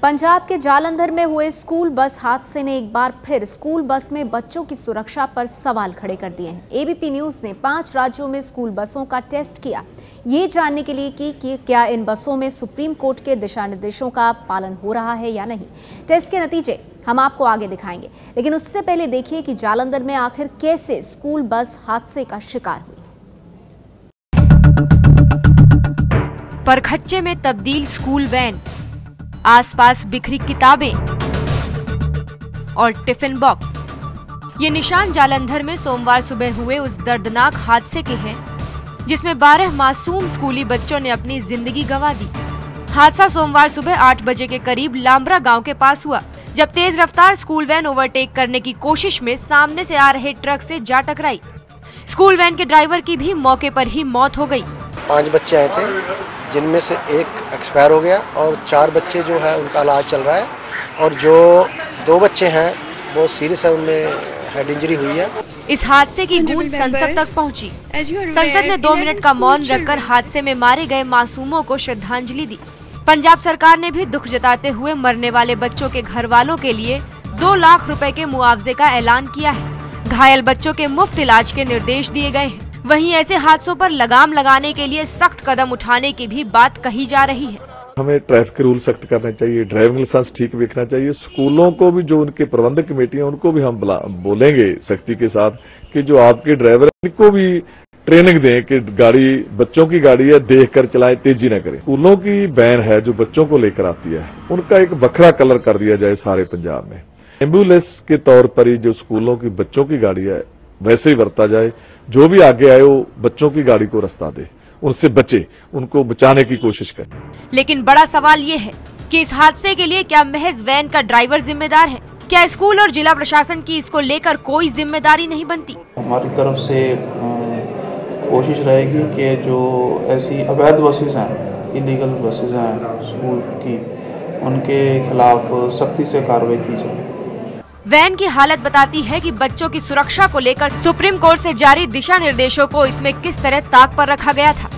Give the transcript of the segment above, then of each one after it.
पंजाब के जालंधर में हुए स्कूल बस हादसे ने एक बार फिर स्कूल बस में बच्चों की सुरक्षा पर सवाल खड़े कर दिए हैं। एबीपी न्यूज ने 5 राज्यों में स्कूल बसों का टेस्ट किया, ये जानने के लिए कि क्या इन बसों में सुप्रीम कोर्ट के दिशा निर्देशों का पालन हो रहा है या नहीं। टेस्ट के नतीजे हम आपको आगे दिखाएंगे, लेकिन उससे पहले देखिए कि जालंधर में आखिर कैसे स्कूल बस हादसे का शिकार हुई। परखच्चे में तब्दील स्कूल वैन, आसपास बिखरी किताबें और टिफिन बॉक्स। ये निशान जालंधर में सोमवार सुबह हुए उस दर्दनाक हादसे के हैं जिसमें 12 मासूम स्कूली बच्चों ने अपनी जिंदगी गंवा दी। हादसा सोमवार सुबह 8 बजे के करीब लांबरा गांव के पास हुआ, जब तेज रफ्तार स्कूल वैन ओवरटेक करने की कोशिश में सामने से आ रहे ट्रक से जा टकराई। स्कूल वैन के ड्राइवर की भी मौके पर ही मौत हो गई। 5 बच्चे आए थे, जिनमें से एक एक्सपायर हो गया और 4 बच्चे जो है उनका इलाज चल रहा है और जो 2 बच्चे हैं वो सीरियस है, उनमें हेड इंजरी हुई है। इस हादसे की गूंज संसद तक पहुंची। संसद ने 2 मिनट का मौन रखकर हादसे में मारे गए मासूमों को श्रद्धांजलि दी। पंजाब सरकार ने भी दुख जताते हुए मरने वाले बच्चों के घर वालों के लिए 2 लाख रुपए के मुआवजे का ऐलान किया है। घायल बच्चों के मुफ्त इलाज के निर्देश दिए गए हैं। वहीं ऐसे हादसों पर लगाम लगाने के लिए सख्त कदम उठाने की भी बात कही जा रही है। हमें ट्रैफिक रूल सख्त करने चाहिए, ड्राइविंग लाइसेंस ठीक देखना चाहिए। स्कूलों को भी, जो उनके प्रबंधक कमेटी है, उनको भी हम बोलेंगे सख्ती के साथ कि जो आपके ड्राइवर है उनको भी ट्रेनिंग दें कि गाड़ी बच्चों की गाड़ी है, देख कर चलाएं, तेजी न करें। स्कूलों की वैन है जो बच्चों को लेकर आती है, उनका एक बखरा कलर कर दिया जाए सारे पंजाब में। एम्बुलेंस के तौर पर ही जो स्कूलों की बच्चों की गाड़ी है वैसे ही बरता जाए। जो भी आगे आए वो बच्चों की गाड़ी को रास्ता दे, उनसे बचे, उनको बचाने की कोशिश करें। लेकिन बड़ा सवाल ये है कि इस हादसे के लिए क्या महज वैन का ड्राइवर जिम्मेदार है? क्या स्कूल और जिला प्रशासन की इसको लेकर कोई जिम्मेदारी नहीं बनती? हमारी तरफ से कोशिश रहेगी कि जो ऐसी अवैध बसेस हैं, इलीगल बसेस हैं स्कूल की, उनके खिलाफ सख्ती से कार्रवाई की जाए। वैन की हालत बताती है कि बच्चों की सुरक्षा को लेकर सुप्रीम कोर्ट से जारी दिशा निर्देशों को इसमें किस तरह ताक पर रखा गया था।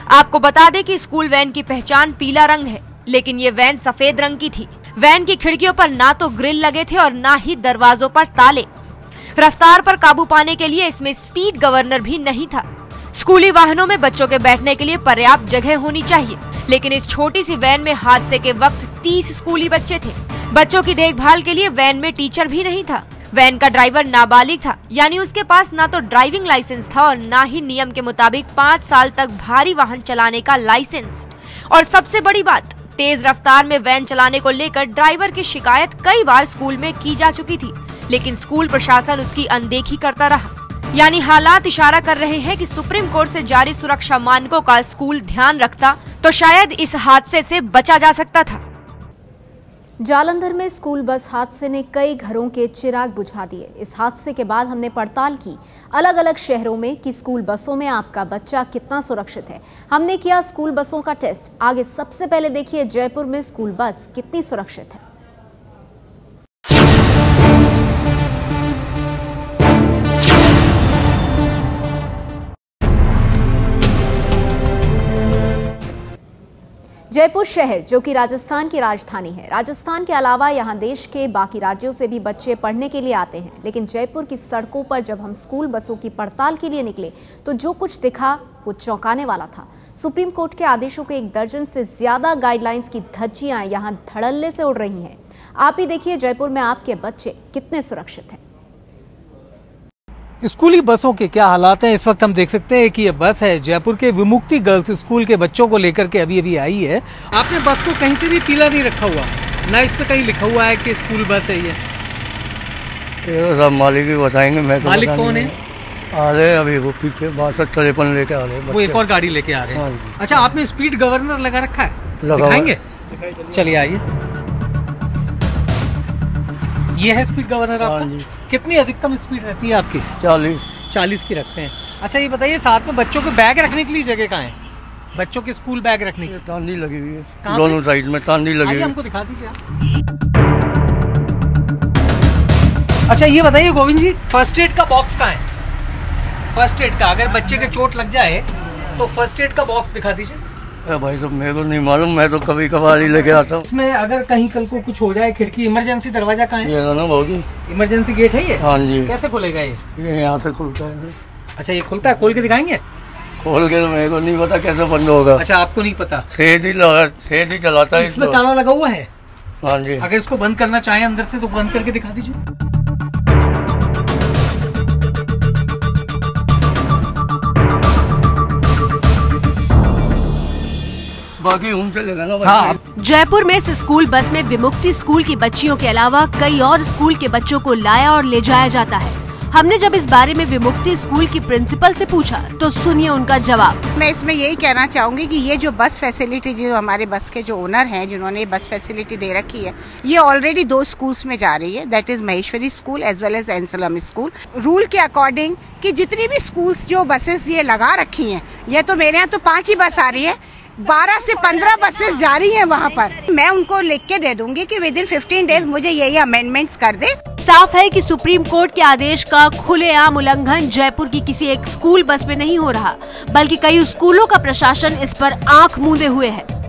आपको बता दें कि स्कूल वैन की पहचान पीला रंग है, लेकिन ये वैन सफेद रंग की थी। वैन की खिड़कियों पर ना तो ग्रिल लगे थे और ना ही दरवाजों पर ताले। रफ्तार पर काबू पाने के लिए इसमें स्पीड गवर्नर भी नहीं था। स्कूली वाहनों में बच्चों के बैठने के लिए पर्याप्त जगह होनी चाहिए, लेकिन इस छोटी सी वैन में हादसे के वक्त 30 स्कूली बच्चे थे। बच्चों की देखभाल के लिए वैन में टीचर भी नहीं था। वैन का ड्राइवर नाबालिग था, यानी उसके पास ना तो ड्राइविंग लाइसेंस था और ना ही नियम के मुताबिक 5 साल तक भारी वाहन चलाने का लाइसेंस। और सबसे बड़ी बात, तेज रफ्तार में वैन चलाने को लेकर ड्राइवर की शिकायत कई बार स्कूल में की जा चुकी थी, लेकिन स्कूल प्रशासन उसकी अनदेखी करता रहा। यानी हालात इशारा कर रहे हैं कि सुप्रीम कोर्ट से जारी सुरक्षा मानकों का स्कूल ध्यान रखता तो शायद इस हादसे से बचा जा सकता था। जालंधर में स्कूल बस हादसे ने कई घरों के चिराग बुझा दिए। इस हादसे के बाद हमने पड़ताल की अलग अलग शहरों में कि स्कूल बसों में आपका बच्चा कितना सुरक्षित है। हमने किया स्कूल बसों का टेस्ट। आगे सबसे पहले देखिए जयपुर में स्कूल बस कितनी सुरक्षित है। जयपुर शहर जो कि राजस्थान की राजधानी है। राजस्थान के अलावा यहाँ देश के बाकी राज्यों से भी बच्चे पढ़ने के लिए आते हैं, लेकिन जयपुर की सड़कों पर जब हम स्कूल बसों की पड़ताल के लिए निकले तो जो कुछ दिखा वो चौंकाने वाला था। सुप्रीम कोर्ट के आदेशों के 1 दर्जन से ज्यादा गाइडलाइंस की धज्जियां यहाँ धड़ल्ले से उड़ रही हैं। आप ही देखिए जयपुर में आपके बच्चे कितने सुरक्षित हैं। स्कूली बसों के क्या हालात हैं इस वक्त हम देख सकते हैं कि ये बस है जयपुर के विमुक्ति गर्ल्स स्कूल के बच्चों को लेकर के अभी आई है। आपने बस को कहीं से भी पीला नहीं रखा हुआ, ना इस पे कहीं लिखा हुआ है कि स्कूल बस है ये सब मालिक ही बताएंगे। मैं तो मालिक कौन है? अरे अभी वो पीछे 62 लेके आ रहे हैं, वो एक और गाड़ी लेके आ रहे हैं। अच्छा, आपने स्पीड गवर्नर लगा रखा है? दिखाएंगे, चलिए आइए। ये है स्पीड गवर्नर आपका? कितनी अधिकतम स्पीड रहती है आपकी? 40 की रखते हैं। अच्छा ये बताइए, साथ में बच्चों के बैग रखने के लिए जगह कहाँ है? बच्चों के स्कूल बैग रखने की तांदी लगी हुई है, दोनों साइड में तांदी लगी हुई है। हमको दिखा दीजिए आप। अच्छा ये बताइए गोविंद जी, फर्स्ट एड का बॉक्स कहाँ है? फर्स्ट एड का, अगर बच्चे के चोट लग जाए तो फर्स्ट एड का बॉक्स दिखा दीजिए। भाई तो मेरे को नहीं मालूम, मैं तो कभी कभार ही लेके आता हूँ। इसमें अगर कहीं कल को कुछ हो जाए, खिड़की इमरजेंसी दरवाजा कहाँ है? ये ना बहुत इमरजेंसी गेट है ये? हाँ जी। कैसे खुलेगा ये? यहाँ से खुलता है। अच्छा, ये खुलता है, खोल के दिखाएंगे? खोल के तो मेरे को नहीं पता कैसे बंद होगा। अच्छा, आपको नहीं पता? सेज ही चलाता है। इसमें ताला लगा हुआ है? हाँ जी। अगर इसको बंद करना चाहें अंदर से तो बंद करके दिखा दीजिए। बाकी उनसे लेगा ना। हाँ। जयपुर में इस स्कूल बस में विमुक्ति स्कूल की बच्चियों के अलावा कई और स्कूल के बच्चों को लाया और ले जाया जाता है। हमने जब इस बारे में विमुक्ति स्कूल की प्रिंसिपल से पूछा तो सुनिए उनका जवाब। मैं इसमें यही कहना चाहूंगी कि ये जो बस फैसिलिटी, जो हमारे बस के जो ओनर हैं जिन्होंने बस फैसिलिटी दे रखी है, ये ऑलरेडी 2 स्कूल्स में जा रही है, that is Maheshwari school as well as Anselm school. Rule के अकॉर्डिंग कि जितनी भी स्कूल्स जो बसेस ये लगा रखी हैं, ये तो मेरे यहाँ तो 5 ही बस आ रही है, 12 से 15 बसेस जा रही हैं वहाँ पर। मैं उनको लिख के दे दूंगी कि विद इन 15 डेज मुझे यही अमेंडमेंट्स कर दे। साफ है कि सुप्रीम कोर्ट के आदेश का खुलेआम उल्लंघन जयपुर की किसी एक स्कूल बस में नहीं हो रहा, बल्कि कई स्कूलों का प्रशासन इस पर आंख मूंदे हुए है।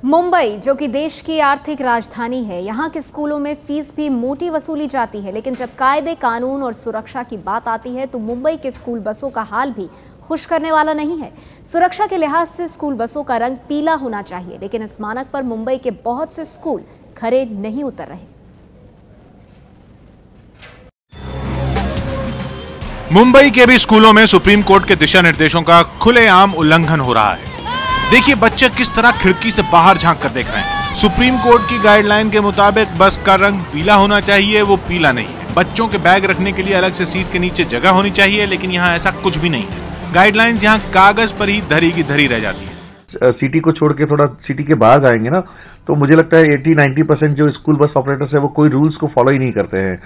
मुंबई, जो कि देश की आर्थिक राजधानी है, यहाँ के स्कूलों में फीस भी मोटी वसूली जाती है, लेकिन जब कायदे, कानून और सुरक्षा की बात आती है तो मुंबई के स्कूल बसों का हाल भी खुश करने वाला नहीं है। सुरक्षा के लिहाज से स्कूल बसों का रंग पीला होना चाहिए, लेकिन इस मानक पर मुंबई के बहुत से स्कूल खरे नहीं उतर रहे। मुंबई के भी स्कूलों में सुप्रीम कोर्ट के दिशा निर्देशों का खुलेआम उल्लंघन हो रहा है। देखिए बच्चे किस तरह खिड़की से बाहर झांक कर देख रहे हैं। सुप्रीम कोर्ट की गाइडलाइन के मुताबिक बस का रंग पीला होना चाहिए, वो पीला नहीं है। बच्चों के बैग रखने के लिए अलग से सीट के नीचे जगह होनी चाहिए, लेकिन यहाँ ऐसा कुछ भी नहीं है। गाइडलाइंस यहाँ कागज पर ही धरी की धरी रह जाती है। सिटी को छोड़ के थोड़ा सिटी के बाहर जाएंगे ना, तो मुझे लगता है 80-90% जो स्कूल बस ऑपरेटर्स है वो कोई रूल्स को फॉलो ही नहीं करते हैं।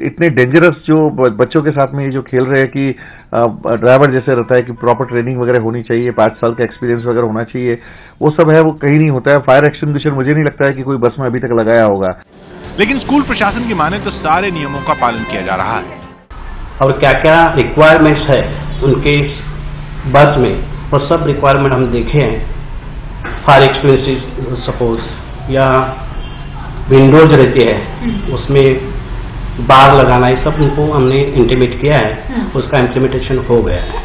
इतने डेंजरस जो बच्चों के साथ में ये जो खेल रहे हैं कि ड्राइवर जैसे रहता है कि प्रॉपर ट्रेनिंग वगैरह होनी चाहिए, 5 साल का एक्सपीरियंस वगैरह होना चाहिए, वो सब है, वो कहीं नहीं होता है। फायर एक्सटिंग्विशर मुझे नहीं लगता है कि कोई बस में अभी तक लगाया होगा। लेकिन स्कूल प्रशासन की माने तो सारे नियमों का पालन किया जा रहा है। और क्या क्या रिक्वायरमेंट्स है उनके बस में, वो सब रिक्वायरमेंट हम देखे हैं। फायर एक्सटिंग्विशर सपोज या विंडोज रहती है उसमें बार लगाना, ये सब उनको हमने इंटीमेट किया है, उसका इम्प्लीमेंटेशन हो गया है।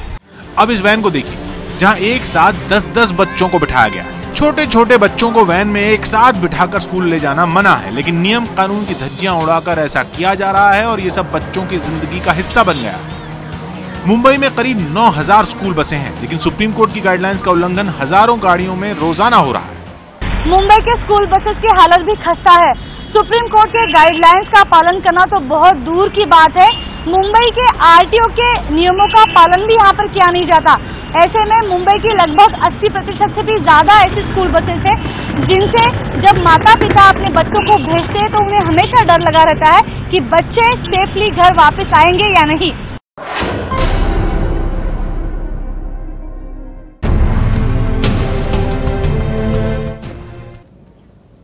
अब इस वैन को देखिए, जहां एक साथ 10-10 बच्चों को बिठाया गया है। छोटे छोटे बच्चों को वैन में एक साथ बिठाकर स्कूल ले जाना मना है, लेकिन नियम कानून की धज्जियां उड़ाकर ऐसा किया जा रहा है और ये सब बच्चों की जिंदगी का हिस्सा बन गया है। मुंबई में करीब 9000 स्कूल बसें हैं, लेकिन सुप्रीम कोर्ट की गाइडलाइंस का उल्लंघन हजारों गाड़ियों में रोजाना हो रहा है। मुंबई के स्कूल बसेस की हालत भी खस्ता है। सुप्रीम कोर्ट के गाइडलाइंस का पालन करना तो बहुत दूर की बात है, मुंबई के आरटीओ के नियमों का पालन भी यहाँ पर किया नहीं जाता। ऐसे में मुंबई की लगभग 80% से भी ज्यादा ऐसी स्कूल बसेस हैं जिनसे जब माता पिता अपने बच्चों को भेजते हैं तो उन्हें हमेशा डर लगा रहता है कि बच्चे सेफली घर वापस आएंगे या नहीं।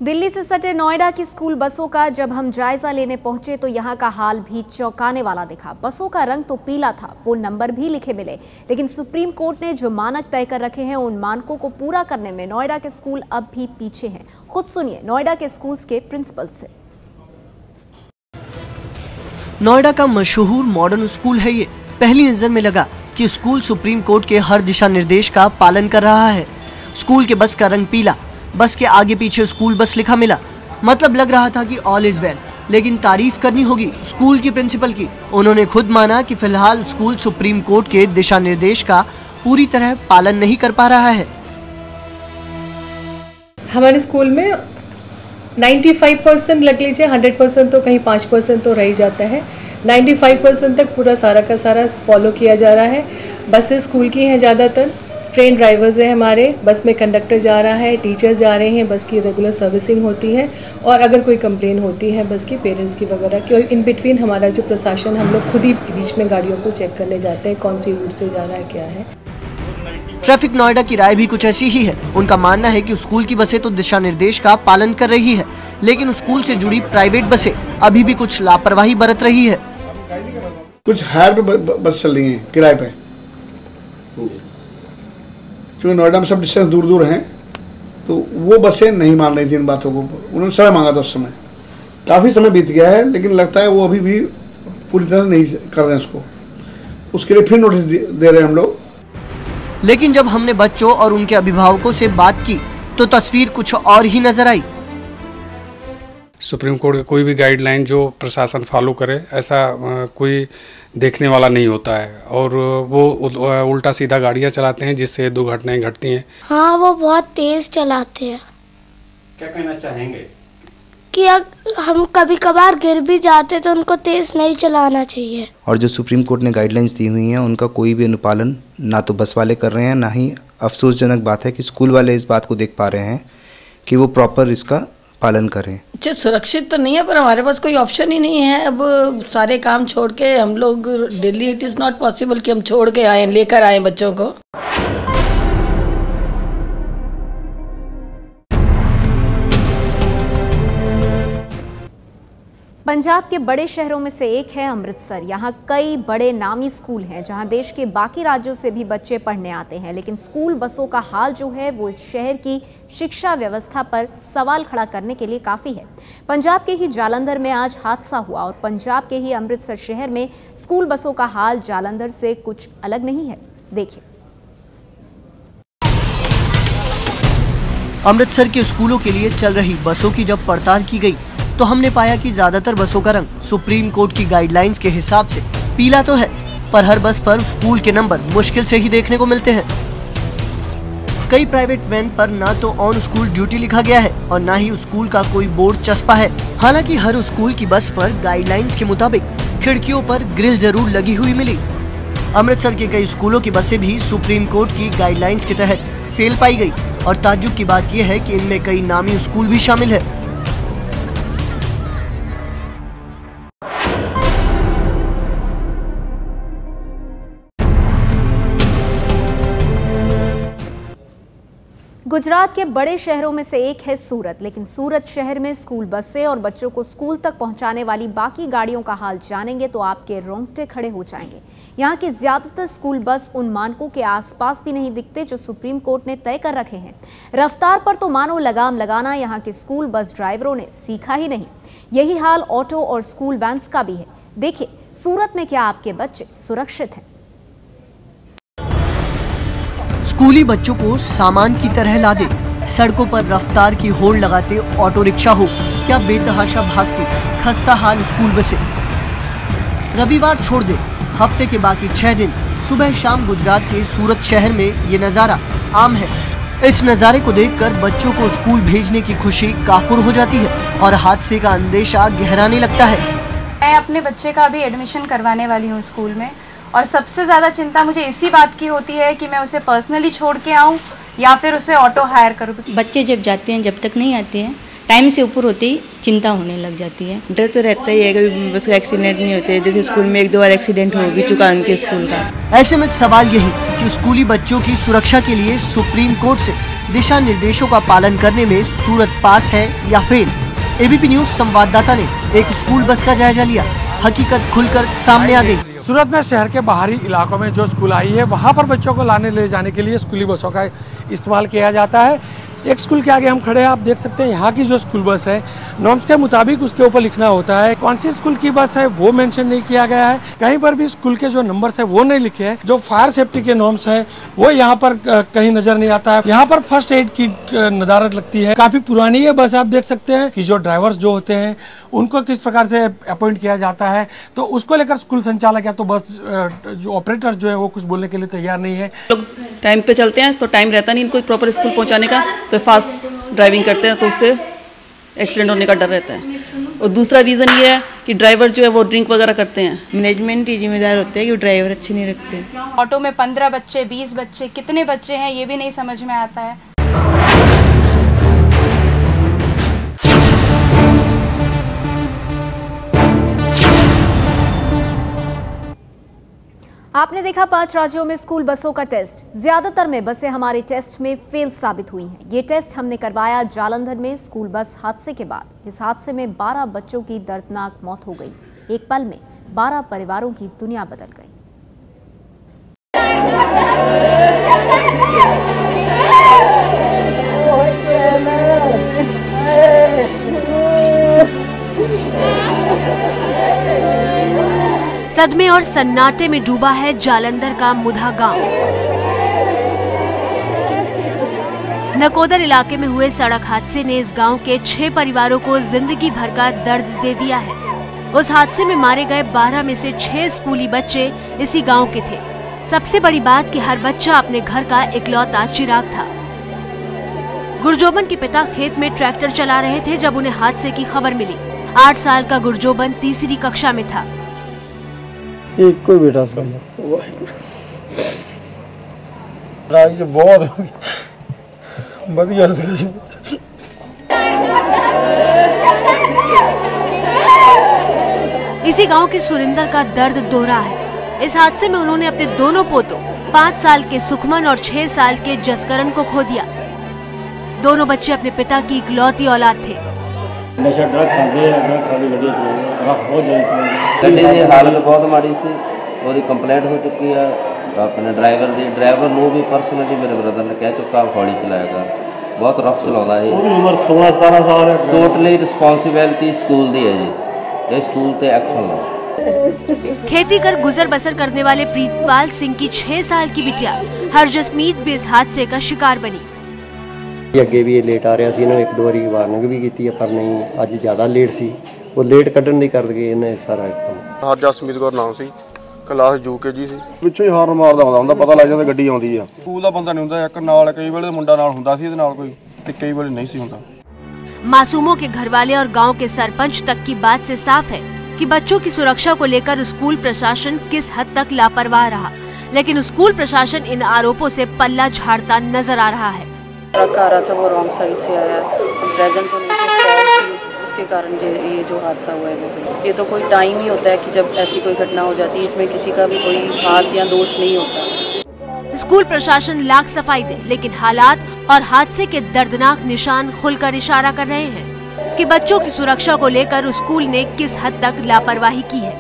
दिल्ली से सटे नोएडा की स्कूल बसों का जब हम जायजा लेने पहुंचे तो यहां का हाल भी चौंकाने वाला दिखा। बसों का रंग तो पीला था, फोन नंबर भी लिखे मिले, लेकिन सुप्रीम कोर्ट ने जो मानक तय कर रखे हैं उन मानकों को पूरा करने में नोएडा के स्कूल अब भी पीछे हैं। खुद सुनिए नोएडा के स्कूल्स के प्रिंसिपल से। नोएडा का मशहूर मॉडर्न स्कूल है ये। पहली नजर में लगा कि स्कूल सुप्रीम कोर्ट के हर दिशा निर्देश का पालन कर रहा है। स्कूल के बस का रंग पीला, बस के आगे पीछे स्कूल बस लिखा मिला, मतलब लग रहा था कि ऑल इज वेल। लेकिन तारीफ करनी होगी स्कूल की प्रिंसिपल की। उन्होंने खुद माना कि फिलहाल स्कूल सुप्रीम कोर्ट के दिशा निर्देश का पूरी तरह पालन नहीं कर पा रहा है। हमारे स्कूल में 95% लग लीजिए, 100% तो कहीं 5% तो रह ही जाता है। 95% तक पूरा सारा का सारा फॉलो किया जा रहा है। बसेस स्कूल की हैं ज़्यादातर, ट्रेन ड्राइवर्स हैं हमारे, बस में कंडक्टर जा रहा है, टीचर्स जा रहे हैं, बस की रेगुलर सर्विसिंग होती है और अगर कोई कंप्लेन होती है बस की पेरेंट्स की वगैरह की, और इन बिटवीन हमारा जो प्रशासन, हम लोग खुद ही बीच में गाड़ियों को चेक करने जाते हैं कौन सी रूट से जा रहा है, क्या है। ट्रैफिक नोएडा की राय भी कुछ ऐसी ही है। उनका मानना है कि स्कूल की बसें तो दिशा निर्देश का पालन कर रही है, लेकिन स्कूल से जुड़ी प्राइवेट बसें अभी भी कुछ लापरवाही बरत रही है। कुछ हायर पे बस चल रही है किराए पे, क्योंकि नोएडा में सब डिस्टेंस दूर दूर हैं, तो वो बसें नहीं मान रही थी इन बातों को। उन्होंने समय मांगा था, उस समय काफ़ी समय बीत गया है, लेकिन लगता है वो अभी भी पूरी तरह नहीं कर रहे हैं उसको। उसके लिए फिर नोटिस दे रहे हैं हम लोग। लेकिन जब हमने बच्चों और उनके अभिभावकों से बात की तो तस्वीर कुछ और ही नजर आई। सुप्रीम कोर्ट का कोई भी गाइडलाइन जो प्रशासन फॉलो करे, ऐसा कोई देखने वाला नहीं होता है, और वो उल्टा सीधा गाड़ियां चलाते हैं जिससे दुर्घटनाएं घटती हैं। हाँ, वो बहुत तेज चलाते हैं। क्या कहना चाहेंगे? कि हम कभी कभार गिर भी जाते तो उनको तेज नहीं चलाना चाहिए। और जो सुप्रीम कोर्ट ने गाइडलाइंस दी हुई हैं उनका कोई भी अनुपालन ना तो बस वाले कर रहे हैं, ना ही अफसोसजनक बात है कि स्कूल वाले इस बात को देख पा रहे हैं कि वो प्रॉपर इसका पालन करें। अच्छा, सुरक्षित तो नहीं है, पर हमारे पास कोई ऑप्शन ही नहीं है। अब सारे काम छोड़ के हम लोग daily, it is not possible कि हम छोड़ के आए, लेकर आए बच्चों को। पंजाब के बड़े शहरों में से एक है अमृतसर। यहाँ कई बड़े नामी स्कूल हैं जहाँ देश के बाकी राज्यों से भी बच्चे पढ़ने आते हैं, लेकिन स्कूल बसों का हाल जो है वो इस शहर की शिक्षा व्यवस्था पर सवाल खड़ा करने के लिए काफ़ी है। पंजाब के ही जालंधर में आज हादसा हुआ और पंजाब के ही अमृतसर शहर में स्कूल बसों का हाल जालंधर से कुछ अलग नहीं है। देखिए। अमृतसर के स्कूलों के लिए चल रही बसों की जब पड़ताल की गई तो हमने पाया कि ज्यादातर बसों का रंग सुप्रीम कोर्ट की गाइडलाइंस के हिसाब से पीला तो है, पर हर बस पर स्कूल के नंबर मुश्किल से ही देखने को मिलते हैं। कई प्राइवेट वैन पर ना तो ऑन स्कूल ड्यूटी लिखा गया है और ना ही स्कूल का कोई बोर्ड चस्पा है। हालांकि हर स्कूल की बस पर गाइडलाइंस के मुताबिक खिड़कियों पर ग्रिल जरूर लगी हुई मिली। अमृतसर के कई स्कूलों की बसें भी सुप्रीम कोर्ट की गाइडलाइंस के तहत फेल पाई गई और ताज्जुब की बात यह है कि इनमें कई नामी स्कूल भी शामिल है। गुजरात के बड़े शहरों में से एक है सूरत, लेकिन सूरत शहर में स्कूल बसें और बच्चों को स्कूल तक पहुंचाने वाली बाकी गाड़ियों का हाल जानेंगे तो आपके रोंगटे खड़े हो जाएंगे। यहाँ के ज्यादातर स्कूल बस उन मानकों के आसपास भी नहीं दिखते जो सुप्रीम कोर्ट ने तय कर रखे हैं। रफ्तार पर तो मानो लगाम लगाना यहाँ के स्कूल बस ड्राइवरों ने सीखा ही नहीं। यही हाल ऑटो और स्कूल वैन्स का भी है। देखिए, सूरत में क्या आपके बच्चे सुरक्षित हैं? स्कूली बच्चों को सामान की तरह लादे, सड़कों पर रफ्तार की होड़ लगाते ऑटो रिक्शा हो क्या बेतहाशा भागती खस्ता हाल स्कूल बसें। रविवार छोड़ दे, हफ्ते के बाकी 6 दिन सुबह शाम गुजरात के सूरत शहर में ये नजारा आम है। इस नजारे को देखकर बच्चों को स्कूल भेजने की खुशी काफुर हो जाती है और हादसे का अंदेशा गहराने लगता है। मैं अपने बच्चे का भी एडमिशन करवाने वाली हूँ स्कूल में, और सबसे ज़्यादा चिंता मुझे इसी बात की होती है कि मैं उसे पर्सनली छोड़ के आऊँ या फिर उसे ऑटो हायर करूँ। बच्चे जब जाते हैं, जब तक नहीं आते हैं, टाइम से ऊपर होते ही चिंता होने लग जाती है। डर तो रहता ही है कभी बस का एक्सीडेंट नहीं होते, जैसे स्कूल में 1-2 बार एक्सीडेंट हो भी चुका उनके स्कूल का। ऐसे में सवाल यही कि स्कूली बच्चों की सुरक्षा के लिए सुप्रीम कोर्ट से दिशा निर्देशों का पालन करने में सूरत पास है या फेल। एबीपी न्यूज संवाददाता ने एक स्कूल बस का जायजा लिया। हकीकत खुलकर सामने आ गई। सूरत में शहर के बाहरी इलाकों में जो स्कूल आई है वहाँ पर बच्चों को लाने ले जाने के लिए स्कूली बसों का इस्तेमाल किया जाता है। एक स्कूल के आगे हम खड़े हैं, आप देख सकते हैं यहाँ की जो स्कूल बस है नॉर्म्स के मुताबिक उसके ऊपर लिखना होता है। कौन सी स्कूल की बस है वो मेंशन नहीं किया गया है। कहीं पर भी स्कूल के जो नंबर्स है वो नहीं लिखे हैं। जो फायर सेफ्टी के नॉर्म्स है वो यहाँ पर कहीं नजर नहीं आता है। यहाँ पर फर्स्ट एड की नदारत लगती है। काफी पुरानी है बस, आप देख सकते हैं कि जो ड्राइवर्स जो होते हैं उनको किस प्रकार से अपॉइंट किया जाता है, तो उसको लेकर स्कूल संचालक या तो बस जो ऑपरेटर जो है वो कुछ बोलने के लिए तैयार नहीं है। लोग टाइम पे चलते हैं तो टाइम रहता नहीं इनको प्रॉपर स्कूल पहुंचाने का, तो फास्ट ड्राइविंग करते हैं तो उससे एक्सीडेंट होने का डर रहता है। और दूसरा रीज़न ये है कि ड्राइवर जो है वो ड्रिंक वगैरह करते हैं। मैनेजमेंट ही जिम्मेदार होते हैं कि ड्राइवर अच्छे नहीं रखते। ऑटो में 15 बच्चे, 20 बच्चे, कितने बच्चे हैं ये भी नहीं समझ में आता है। आपने देखा 5 राज्यों में स्कूल बसों का टेस्ट। ज्यादातर में बसें हमारे टेस्ट में फेल साबित हुई हैं। ये टेस्ट हमने करवाया जालंधर में स्कूल बस हादसे के बाद। इस हादसे में 12 बच्चों की दर्दनाक मौत हो गई। एक पल में 12 परिवारों की दुनिया बदल गई। सदमे और सन्नाटे में डूबा है जालंधर का मुधा गांव। नकोदर इलाके में हुए सड़क हादसे ने इस गांव के 6 परिवारों को जिंदगी भर का दर्द दे दिया है। उस हादसे में मारे गए 12 में से 6 स्कूली बच्चे इसी गांव के थे। सबसे बड़ी बात कि हर बच्चा अपने घर का इकलौता चिराग था। गुरजोबन के पिता खेत में ट्रैक्टर चला रहे थे जब उन्हें हादसे की खबर मिली। 8 साल का गुरजोबन तीसरी कक्षा में था। एक कोई बेटा राज बहुत बढ़िया। इसी गांव के सुरिंदर का दर्द दोहरा है। इस हादसे में उन्होंने अपने दोनों पोतों 5 साल के सुखमन और 6 साल के जसकरण को खो दिया। दोनों बच्चे अपने पिता की इकलौती औलाद थे। नशा ड्रग खाते गड्डी की हालत बहुत माड़ी सी। ਉਹਦੀ ਕੰਪਲੇਂਟ ਹੋ ਚੁੱਕੀ ਆ ਆਪਣੇ ਡਰਾਈਵਰ ਨੂੰ ਵੀ ਪਰਸਨਲੀ ਮੇਰੇ ਬ੍ਰਦਰ ਨੇ ਕਹਿ ਚੁੱਕਾ ਹੌਲੀ ਚਲਾਇਆ ਕਰ। ਬਹੁਤ ਰਫ ਚਲਾਉਂਦਾ ਹੈ। ਉਹਦੀ ਉਮਰ 16-17 ਸਾਲ ਹੈ। ਟੋਟਲੀ ਰਿਸਪੌਂਸਿਬਿਲਿਟੀ ਸਕੂਲ ਦੀ ਹੈ ਜੀ। ਇਹ ਸਕੂਲ ਤੇ एक्शन लो। खेती कर गुजर बसर करने वाले प्रीतपाल सिंह की 6 साल की बिटिया हरजसमीत भी इस हादसे का शिकार बनी। ਅੱਗੇ ਵੀ ਇਹ ਲੇਟ ਆ ਰਿਹਾ ਸੀ। ਇਹਨੂੰ ਇੱਕ ਦੋ ਵਾਰੀ ਵਾਰਨਿੰਗ ਵੀ ਕੀਤੀ ਪਰ ਨਹੀਂ, ਅੱਜ ਜ਼ਿਆਦਾ ਲੇਟ ਸੀ। ਉਹ ਲੇਟ ਕੱਢਣ ਦੀ ਕਰਕੇ ਇਹਨੇ ਸਾਰਾ ਕੰਮ। ਹਰਜਸਮੀਤ ਕੌਰ ਨਾਮ ਸੀ, ਕਲਾਸ ਯੂਕੇਜੀ ਸੀ। ਪਿੱਛੇ ਹੀ ਹਾਰਨ ਮਾਰਦਾ ਹੁੰਦਾ ਪਤਾ ਲੱਗ ਜਾਂਦਾ ਗੱਡੀ ਆਉਂਦੀ ਆ। ਸਕੂਲ ਦਾ ਬੰਦਾ ਨਹੀਂ ਹੁੰਦਾ, ਇੱਕ ਨਾਲ ਕਈ ਵੇਲੇ ਮੁੰਡਾ ਨਾਲ ਹੁੰਦਾ ਸੀ ਇਹਦੇ ਨਾਲ ਕੋਈ, ਤੇ ਕਈ ਵੇਲੇ ਨਹੀਂ ਸੀ ਹੁੰਦਾ। मासूमों के घरवाले और गांव के सरपंच तक की बात से साफ है कि बच्चों की सुरक्षा को लेकर स्कूल प्रशासन किस हद तक लापरवाह रहा, लेकिन स्कूल प्रशासन इन आरोपों से पल्ला झाड़ता नजर आ रहा है। ट्रक आ रहा था वो रॉन्ग साइड से आया, प्रेजेंट होने उसके कारण ये जो हादसा हुआ है। ये तो कोई टाइम ही होता है कि जब ऐसी कोई घटना हो जाती है, इसमें किसी का भी कोई हाथ या दोष नहीं होता। स्कूल प्रशासन लाख सफाई दे, लेकिन हालात और हादसे के दर्दनाक निशान खुलकर इशारा कर रहे हैं कि बच्चों की सुरक्षा को लेकर स्कूल ने किस हद तक लापरवाही की है।